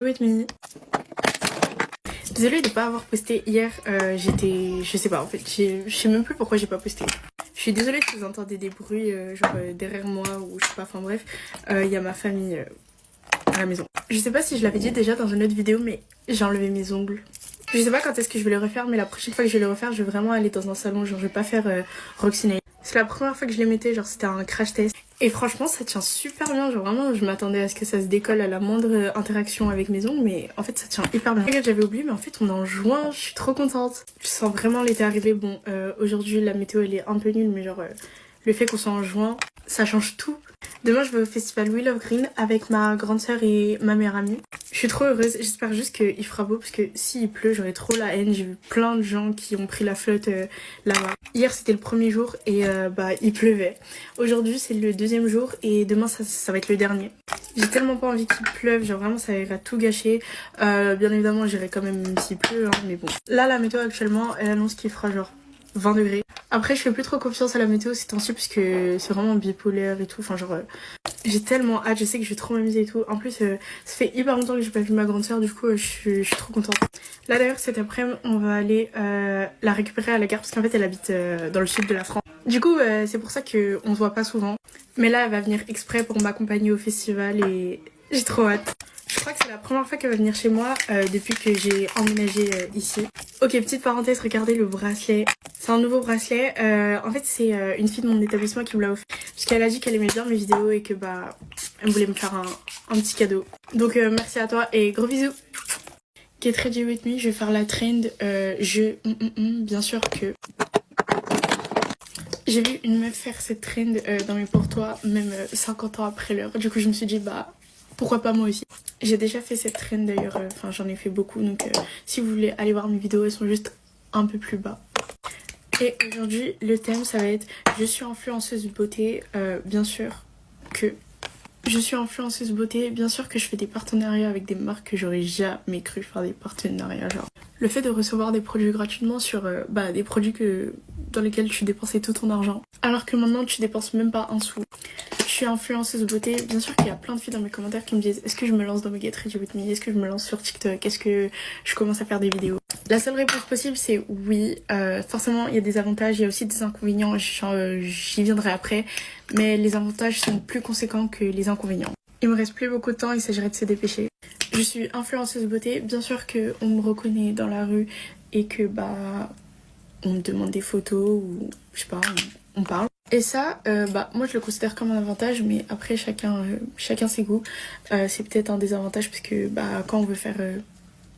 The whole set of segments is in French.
With me. Désolée de pas avoir posté hier, je sais pas en fait, je sais même plus pourquoi j'ai pas posté. Je suis désolée si vous entendez des bruits derrière moi ou je sais pas, enfin bref, il y a ma famille à la maison. Je sais pas si je l'avais dit déjà dans une autre vidéo, mais j'ai enlevé mes ongles. Je sais pas quand est-ce que je vais les refaire, mais la prochaine fois que je vais les refaire, je vais vraiment aller dans un salon, genre je vais pas faire Roxy Nail. C'est la première fois que je les mettais, genre c'était un crash test. Et franchement ça tient super bien, genre vraiment je m'attendais à ce que ça se décolle à la moindre interaction avec mes ongles, mais en fait ça tient hyper bien. Regarde, j'avais oublié, mais en fait on est en juin, je suis trop contente. Je sens vraiment l'été arriver. Bon aujourd'hui la météo elle est un peu nulle, mais genre le fait qu'on soit en juin, ça change tout. Demain je vais au festival Wheel of Green avec ma grande sœur et ma meilleure amie. Je suis trop heureuse, j'espère juste qu'il fera beau parce que s'il pleut j'aurai trop la haine. J'ai vu plein de gens qui ont pris la flotte là-bas. Hier c'était le premier jour et il pleuvait. Aujourd'hui c'est le deuxième jour et demain ça va être le dernier. J'ai tellement pas envie qu'il pleuve, genre vraiment ça ira tout gâcher. Bien évidemment j'irai quand même s'il pleut, hein, mais bon. Là la météo actuellement elle annonce qu'il fera genre 20 degrés. Après je fais plus trop confiance à la météo ces temps-ci parce que c'est vraiment bipolaire et tout, enfin genre j'ai tellement hâte, je sais que je vais trop m'amuser et tout. En plus ça fait hyper longtemps que j'ai pas vu ma grande sœur, du coup je suis trop contente. Là d'ailleurs cet après-midi on va aller la récupérer à la gare parce qu'en fait elle habite dans le sud de la France. Du coup c'est pour ça qu'on se voit pas souvent. Mais là elle va venir exprès pour m'accompagner au festival et j'ai trop hâte. Je crois que c'est la première fois qu'elle va venir chez moi depuis que j'ai emménagé ici. Ok, petite parenthèse, regardez le bracelet. C'est un nouveau bracelet. En fait, c'est une fille de mon établissement qui me l'a offert. Parce qu'elle a dit qu'elle aimait bien mes vidéos et que elle voulait me faire un petit cadeau. Donc merci à toi et gros bisous. Get ready with me, je vais faire la trend. Bien sûr que... J'ai vu une meuf faire cette trend dans mes pour-toi, même 50 ans après l'heure. Du coup, je me suis dit, pourquoi pas moi aussi. J'ai déjà fait cette trend d'ailleurs, enfin j'en ai fait beaucoup, donc si vous voulez aller voir mes vidéos, elles sont juste un peu plus bas. Et aujourd'hui, le thème, ça va être « Je suis influenceuse beauté, bien sûr que... » Je suis influenceuse beauté, bien sûr que je fais des partenariats avec des marques que j'aurais jamais cru faire des partenariats, genre. Le fait de recevoir des produits gratuitement sur des produits dans lesquels tu dépensais tout ton argent, alors que maintenant tu dépenses même pas un sou. Je suis influenceuse beauté, bien sûr qu'il y a plein de filles dans mes commentaires qui me disent est-ce que je me lance dans mes Get Ready With Me, est-ce que je me lance sur TikTok, est-ce que je commence à faire des vidéos. La seule réponse possible c'est oui, forcément il y a des avantages, il y a aussi des inconvénients, j'y viendrai après, mais les avantages sont plus conséquents que les inconvénients. Il me reste plus beaucoup de temps, il s'agirait de se dépêcher. Je suis influenceuse beauté, bien sûr qu'on me reconnaît dans la rue et que on me demande des photos ou je sais pas, on parle. Et ça, moi je le considère comme un avantage, mais après chacun ses goûts. C'est peut-être un désavantage parce que quand on veut faire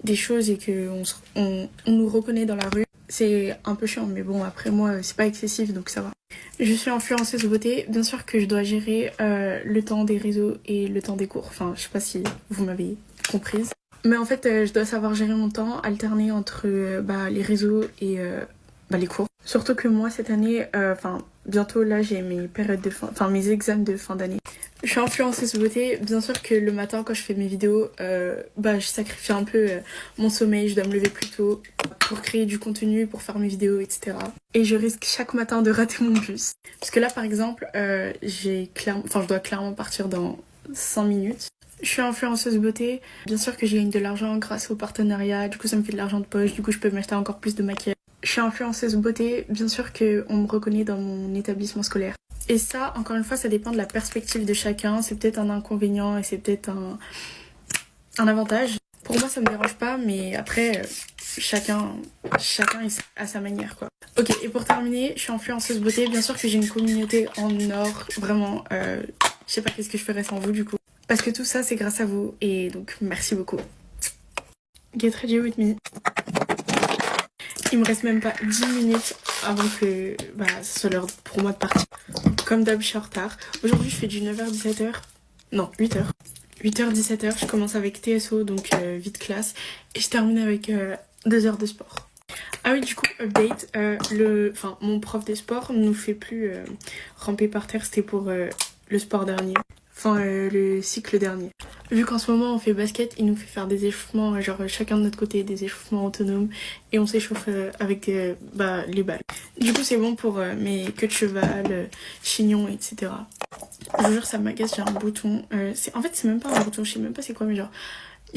des choses et qu'on nous reconnaît dans la rue, c'est un peu chiant, mais bon après moi c'est pas excessif donc ça va. Je suis influenceuse beauté, bien sûr que je dois gérer le temps des réseaux et le temps des cours. Enfin je sais pas si vous m'avez comprise. Mais en fait je dois savoir gérer mon temps, alterner entre les réseaux et les cours. Surtout que moi cette année, bientôt là j'ai mes périodes de fin, mes examens de fin d'année. Je suis influenceuse beauté, bien sûr que le matin quand je fais mes vidéos, je sacrifie un peu mon sommeil, je dois me lever plus tôt pour créer du contenu, pour faire mes vidéos, etc. Et je risque chaque matin de rater mon bus. Parce que là par exemple, je dois clairement partir dans 5 minutes. Je suis influenceuse beauté, bien sûr que je gagne de l'argent grâce au partenariat, du coup ça me fait de l'argent de poche, du coup je peux m'acheter encore plus de maquillage. Je suis influenceuse beauté, bien sûr qu'on me reconnaît dans mon établissement scolaire. Et ça, encore une fois, ça dépend de la perspective de chacun, c'est peut-être un inconvénient et c'est peut-être un avantage. Pour moi ça me dérange pas, mais après chacun est à sa manière quoi. Ok, et pour terminer, je suis influenceuse beauté, bien sûr que j'ai une communauté en or, vraiment, je sais pas qu'est-ce que je ferais sans vous du coup. Parce que tout ça c'est grâce à vous et donc merci beaucoup. Get ready with me. Il me reste même pas 10 minutes avant que ce soit l'heure pour moi de partir. Comme d'hab je suis en retard. Aujourd'hui je fais du 9h-17h. Non 8h. 8h-17h je commence avec TSO donc vite classe. Et je termine avec 2 heures de sport. Ah oui du coup update, mon prof de sport ne nous fait plus ramper par terre, c'était pour le sport dernier. Le cycle dernier. Vu qu'en ce moment on fait basket, il nous fait faire des échauffements, genre chacun de notre côté, des échauffements autonomes et on s'échauffe avec les balles. Du coup c'est bon pour mes queues de cheval, chignons, etc. Je vous jure ça m'agace, j'ai un bouton. En fait c'est même pas un bouton, je sais même pas c'est quoi mais genre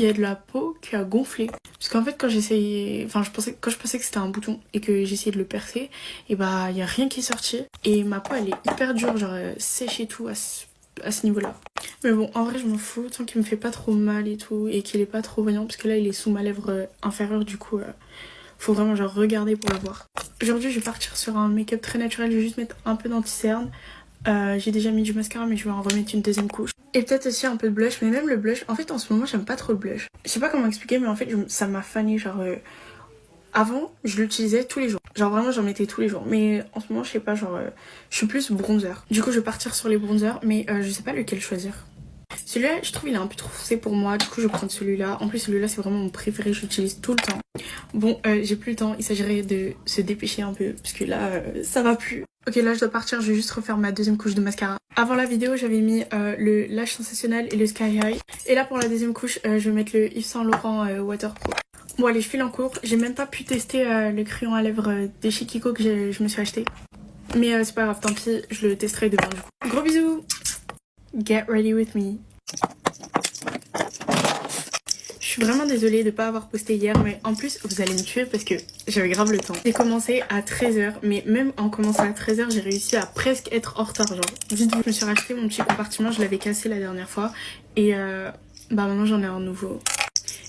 il y a de la peau qui a gonflé. Parce qu'en fait quand j'essayais, enfin quand je pensais que c'était un bouton et que j'essayais de le percer, et bah il y a rien qui est sorti. Et ma peau elle est hyper dure, genre sèche et tout à ce niveau-là. Mais bon, en vrai je m'en fous, tant qu'il me fait pas trop mal et tout, et qu'il est pas trop voyant, parce que là il est sous ma lèvre inférieure, du coup faut vraiment genre regarder pour le voir. Aujourd'hui je vais partir sur un make-up très naturel, je vais juste mettre un peu d'anti-cerne. J'ai déjà mis du mascara mais je vais en remettre une deuxième couche. Et peut-être aussi un peu de blush, mais même le blush, en fait en ce moment j'aime pas trop le blush. Je sais pas comment expliquer, mais en fait ça m'a fané, genre avant je l'utilisais tous les jours. Genre vraiment j'en mettais tous les jours, mais en ce moment je sais pas, genre je suis plus bronzer. Du coup je vais partir sur les bronzers, mais je sais pas lequel choisir. Celui-là, je trouve il est un peu trop foncé pour moi, du coup je vais prendre celui-là. En plus celui-là c'est vraiment mon préféré, je l'utilise tout le temps. Bon, j'ai plus le temps, il s'agirait de se dépêcher un peu, parce que là, ça va plus. Ok, là je dois partir, je vais juste refaire ma deuxième couche de mascara. Avant la vidéo, j'avais mis le Lash Sensationnel et le Sky High. Et là pour la deuxième couche, je vais mettre le Yves Saint Laurent Waterproof. Bon allez, je file en cours. J'ai même pas pu tester le crayon à lèvres de chez Kiko que je me suis acheté. Mais c'est pas grave, tant pis, je le testerai demain du coup. Gros bisous. Get ready with me. Je suis vraiment désolée de pas avoir posté hier, mais en plus vous allez me tuer parce que j'avais grave le temps. J'ai commencé à 13h, mais même en commençant à 13h, j'ai réussi à presque être en retard, genre. Dites-vous, je me suis racheté mon petit compartiment, je l'avais cassé la dernière fois et bah maintenant j'en ai un nouveau.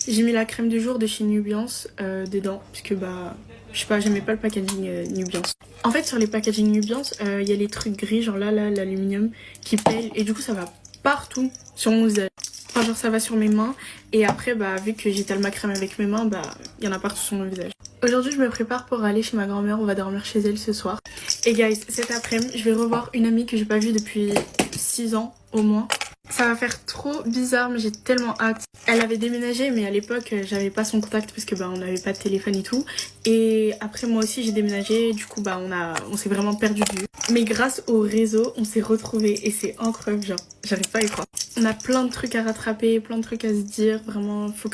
J'ai mis la crème du jour de chez Nubiance dedans, puisque bah je sais pas, j'aimais pas le packaging Nubiance. En fait sur les packaging Nubiance, il y a les trucs gris, genre là l'aluminium qui pèle et du coup ça va partout sur mon visage. Enfin genre ça va sur mes mains et après bah vu que j'étale ma crème avec mes mains, bah il y en a partout sur mon visage. Aujourd'hui je me prépare pour aller chez ma grand-mère, on va dormir chez elle ce soir. Et guys, cet après-midi je vais revoir une amie que j'ai pas vue depuis 6 ans au moins. Ça va faire trop bizarre mais j'ai tellement hâte. Elle avait déménagé mais à l'époque j'avais pas son contact parce que bah on n'avait pas de téléphone et tout. Et après moi aussi j'ai déménagé, du coup bah on s'est vraiment perdu de vue. Mais grâce au réseau on s'est retrouvés et c'est incroyable, genre j'arrive pas à y croire. On a plein de trucs à rattraper, plein de trucs à se dire, vraiment faut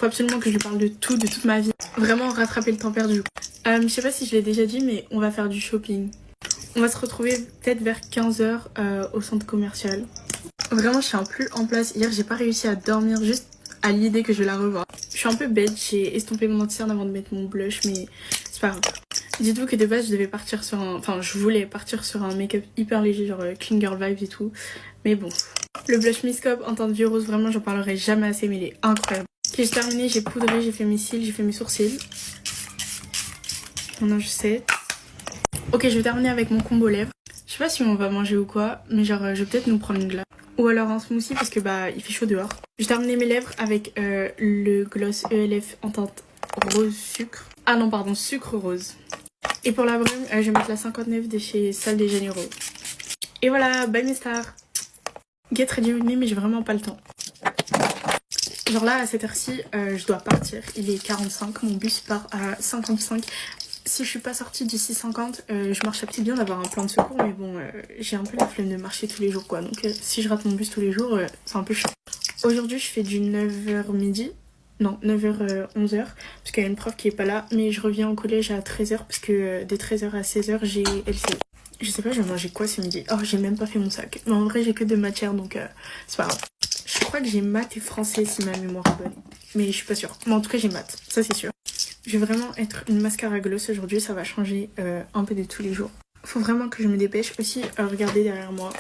absolument que je lui parle de tout, de toute ma vie. Vraiment rattraper le temps perdu. Je sais pas si je l'ai déjà dit mais on va faire du shopping. On va se retrouver peut-être vers 15h au centre commercial. Vraiment je suis un peu en place. Hier j'ai pas réussi à dormir juste à l'idée que je vais la revoir. Je suis un peu bête, j'ai estompé mon anti-cerne avant de mettre mon blush mais c'est pas grave. Dites-vous que de base je devais partir sur un... Enfin je voulais partir sur un make-up hyper léger, genre clean girl vibes et tout. Mais bon. Le blush Miss Cop en teinte vieux rose, vraiment j'en parlerai jamais assez mais il est incroyable. Ok, j'ai terminé, j'ai poudré, j'ai fait mes cils, j'ai fait mes sourcils. Maintenant je sais. Ok, je vais terminer avec mon combo lèvres. Je sais pas si on va manger ou quoi, mais genre je vais peut-être nous prendre une glace. Ou alors un smoothie parce que bah il fait chaud dehors. J'ai terminé mes lèvres avec le gloss ELF en teinte rose sucre. Ah non pardon, sucre rose. Et pour la brume, je vais mettre la 59 de chez Sol de Janeiro. Et voilà, bye mes stars. Get ready with me mais j'ai vraiment pas le temps. Genre là à cette heure-ci, je dois partir. Il est 45, mon bus part à 55. Si je suis pas sortie d'ici 50, je marche bien d'avoir un plan de secours, mais bon, j'ai un peu la flemme de marcher tous les jours quoi. Donc si je rate mon bus tous les jours, c'est un peu chiant. Aujourd'hui je fais du 9h midi, non 9h 11h, parce qu'il y a une prof qui est pas là, mais je reviens au collège à 13h, parce que de 13h à 16h j'ai LC. Je sais pas, je vais manger quoi ce midi. Oh, j'ai même pas fait mon sac. Mais en vrai j'ai que 2 matières, donc c'est pas grave. Je crois que j'ai maths et français si ma mémoire est bonne, mais je suis pas sûre. Mais en tout cas j'ai maths, ça c'est sûr. Je vais vraiment être une mascara gloss aujourd'hui, ça va changer un peu de tous les jours. Faut vraiment que je me dépêche. Aussi, regardez derrière moi,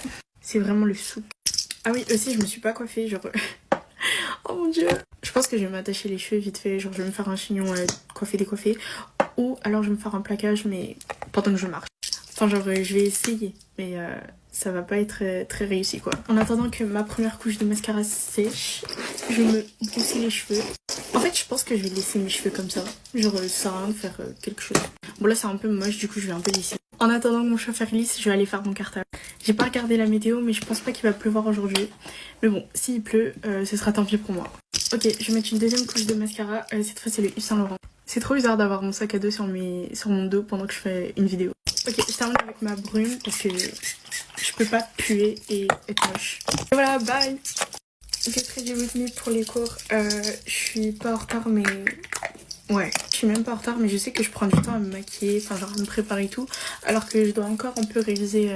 c'est vraiment le souk. Ah oui, aussi je me suis pas coiffée, genre... oh mon dieu. Je pense que je vais m'attacher les cheveux vite fait, genre je vais me faire un chignon coiffé décoiffé. Ou alors je vais me faire un plaquage mais pendant que je marche. Enfin genre je vais essayer, mais ça va pas être très réussi quoi. En attendant que ma première couche de mascara sèche, je vais me brousser les cheveux. En fait je pense que je vais laisser mes cheveux comme ça. Genre ça sert à rien de faire quelque chose. Bon là c'est un peu moche, du coup je vais un peu lisser. En attendant que mon chauffeur lisse, je vais aller faire mon cartable. J'ai pas regardé la météo mais je pense pas qu'il va pleuvoir aujourd'hui. Mais bon, s'il pleut, ce sera tant pis pour moi. Ok, je vais mettre une deuxième couche de mascara. Cette fois c'est le Yves Saint Laurent. C'est trop bizarre d'avoir mon sac à dos sur mon dos pendant que je fais une vidéo. Ok, je termine avec ma brume parce que je peux pas puer et être moche. Et voilà, bye. Get ready with me pour les cours. Je suis pas en retard mais... ouais, je suis même pas en retard mais je sais que je prends du temps à me maquiller, enfin genre à me préparer et tout. Alors que je dois encore un peu réviser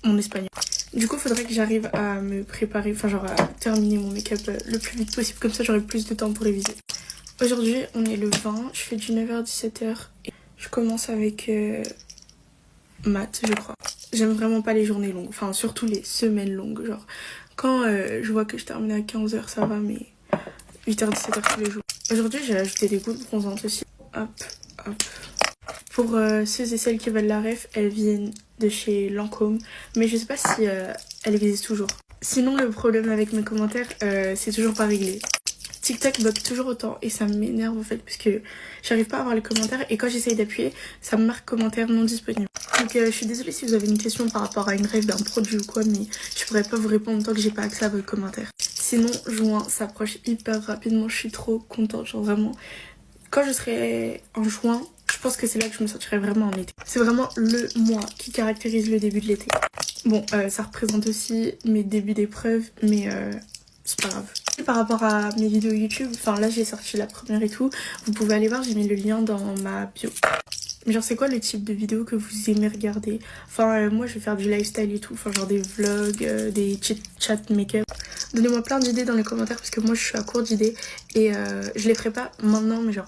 mon espagnol. Du coup, faudrait que j'arrive à me préparer, enfin genre à terminer mon make-up le plus vite possible, comme ça j'aurai plus de temps pour réviser. Aujourd'hui, on est le 20, je fais du 9h-17h et je commence avec maths, je crois. J'aime vraiment pas les journées longues, enfin surtout les semaines longues, genre quand je vois que je termine à 15h, ça va, mais 8h-17h tous les jours. Aujourd'hui, j'ai ajouté des gouttes bronzantes aussi. Hop, hop. Pour ceux et celles qui veulent la ref, elles viennent de chez Lancôme, mais je sais pas si elles existent toujours. Sinon, le problème avec mes commentaires, c'est toujours pas réglé. TikTok bug toujours autant et ça m'énerve en fait parce que j'arrive pas à voir les commentaires et quand j'essaye d'appuyer, ça me marque commentaire non disponible. Donc je suis désolée si vous avez une question par rapport à une ref d'un produit ou quoi, mais je pourrais pas vous répondre tant que j'ai pas accès à vos commentaires. Sinon, juin s'approche hyper rapidement, je suis trop contente, genre vraiment. Quand je serai en juin, je pense que c'est là que je me sentirai vraiment en été. C'est vraiment le mois qui caractérise le début de l'été. Bon, ça représente aussi mes débuts d'épreuve, mais c'est pas grave. Et par rapport à mes vidéos YouTube, enfin là j'ai sorti la première et tout, vous pouvez aller voir, j'ai mis le lien dans ma bio. Mais genre c'est quoi le type de vidéo que vous aimez regarder? Enfin moi je vais faire du lifestyle et tout, enfin genre des vlogs, des chit-chat make-up. Donnez-moi plein d'idées dans les commentaires parce que moi je suis à court d'idées et je les ferai pas maintenant mais genre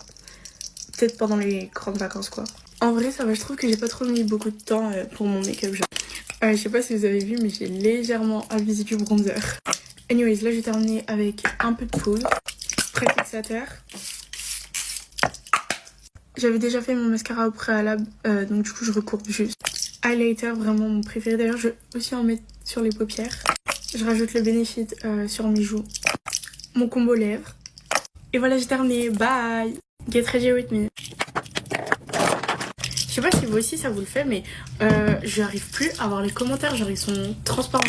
peut-être pendant les grandes vacances quoi. En vrai ça va, je trouve que j'ai pas trop mis beaucoup de temps pour mon make-up genre. Je sais pas si vous avez vu mais j'ai légèrement abusé du bronzer. Anyways, là j'ai terminé avec un peu de poudre, spray fixateur. J'avais déjà fait mon mascara au préalable, donc du coup je recourbe juste. Highlighter, vraiment mon préféré. D'ailleurs, je vais aussi en mettre sur les paupières. Je rajoute le Benefit sur mes joues. Mon combo lèvres. Et voilà, j'ai terminé. Bye! Get ready with me. Je sais pas si vous aussi ça vous le fait, mais j'arrive plus à voir les commentaires, genre ils sont transparents.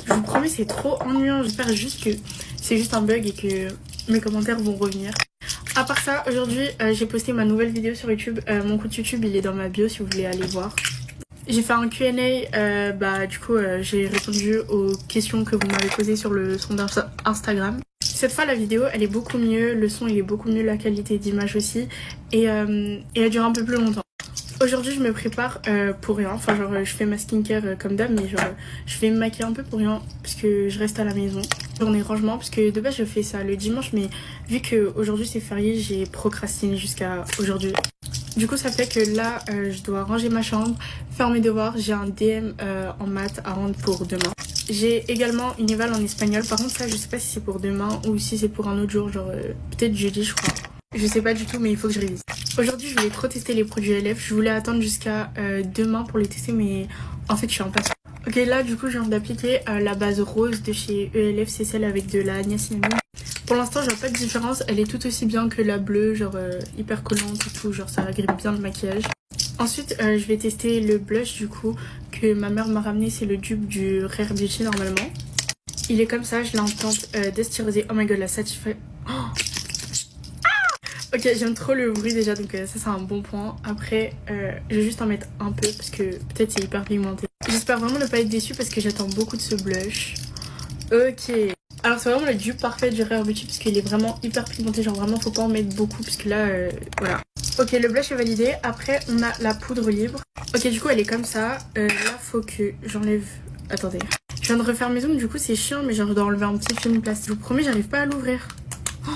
Je vous promets, c'est trop ennuyant. J'espère juste que c'est juste un bug et que mes commentaires vont revenir. À part ça, aujourd'hui, j'ai posté ma nouvelle vidéo sur YouTube. Mon compte YouTube, il est dans ma bio si vous voulez aller voir. J'ai fait un Q&A, du coup, j'ai répondu aux questions que vous m'avez posées sur le sondage Instagram. Cette fois, la vidéo, elle est beaucoup mieux, le son, il est beaucoup mieux, la qualité d'image aussi, et elle dure un peu plus longtemps. Aujourd'hui, je me prépare pour rien. Enfin, genre, je fais ma skincare comme d'hab, mais genre, je vais me maquiller un peu pour rien, parce que je reste à la maison. Journée rangement, parce que de base, je fais ça le dimanche, mais vu qu'aujourd'hui c'est férié, j'ai procrastiné jusqu'à aujourd'hui. Du coup, ça fait que là, je dois ranger ma chambre, faire mes devoirs. J'ai un DM en maths à rendre pour demain. J'ai également une éval en espagnol. Par contre, ça, je sais pas si c'est pour demain ou si c'est pour un autre jour, genre peut-être jeudi, je crois. Je sais pas du tout, mais il faut que je révise. Aujourd'hui, je voulais trop tester les produits ELF. Je voulais attendre jusqu'à demain pour les tester, mais en fait, je suis impatiente. Ok, là, du coup, je viens d'appliquer la base rose de chez ELF. C'est celle avec de la niacinamide. Pour l'instant, je vois pas de différence. Elle est tout aussi bien que la bleue, genre hyper collante et tout. Genre, ça agrippe bien le maquillage. Ensuite, je vais tester le blush, du coup, que ma mère m'a ramené. C'est le dupe du Rare Beauty, normalement. Il est comme ça, je l'ai en teinte d'estyrosé. Oh my god, la satisfait. Oh, ok, j'aime trop le bruit déjà, donc ça c'est un bon point. Après, je vais juste en mettre un peu parce que peut-être c'est hyper pigmenté. J'espère vraiment ne pas être déçue parce que j'attends beaucoup de ce blush. Ok. Alors c'est vraiment le dupe parfait du Rare Beauty parce qu'il est vraiment hyper pigmenté. Genre vraiment faut pas en mettre beaucoup parce que là, voilà. Ok, le blush est validé. Après, on a la poudre libre. Ok, du coup elle est comme ça. Là, faut que j'enlève... Attendez. Je viens de refaire mes ongles, du coup c'est chiant, mais genre je dois enlever un petit film plastique. Je vous promets, j'arrive pas à l'ouvrir. Oh,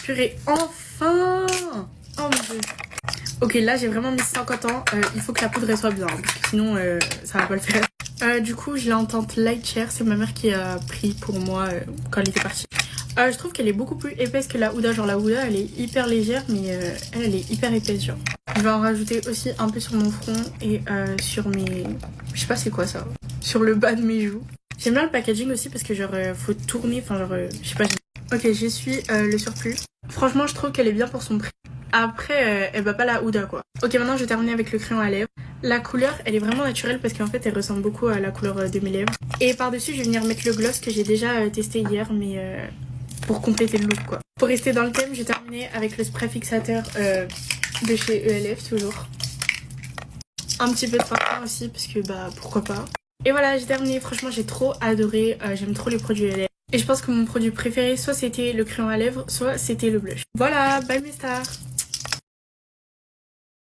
purée, enfin! Oh mon dieu. Ok, là j'ai vraiment mis 50 ans. Il faut que la poudre elle soit bien, parce que sinon ça va pas le faire. Du coup, je l'ai en teinte light share. C'est ma mère qui a pris pour moi quand elle était partie. Je trouve qu'elle est beaucoup plus épaisse que la Huda. Genre la Huda elle est hyper légère, mais elle est hyper épaisse genre. Je vais en rajouter aussi un peu sur mon front et sur mes... Je sais pas c'est quoi ça. Sur le bas de mes joues. J'aime bien le packaging aussi parce que genre faut tourner, enfin genre je sais pas. Ok, j'essuie le surplus. Franchement, je trouve qu'elle est bien pour son prix. Après, elle va pas la Huda quoi. Ok, maintenant je vais terminer avec le crayon à lèvres. La couleur, elle est vraiment naturelle parce qu'en fait, elle ressemble beaucoup à la couleur de mes lèvres. Et par-dessus, je vais venir mettre le gloss que j'ai déjà testé hier, mais pour compléter le look quoi. Pour rester dans le thème, je vais terminer avec le spray fixateur de chez ELF toujours. Un petit peu de parfum aussi parce que bah pourquoi pas. Et voilà, j'ai terminé. Franchement, j'ai trop adoré. J'aime trop les produits ELF. Et je pense que mon produit préféré, soit c'était le crayon à lèvres, soit c'était le blush. Voilà, bye mes stars.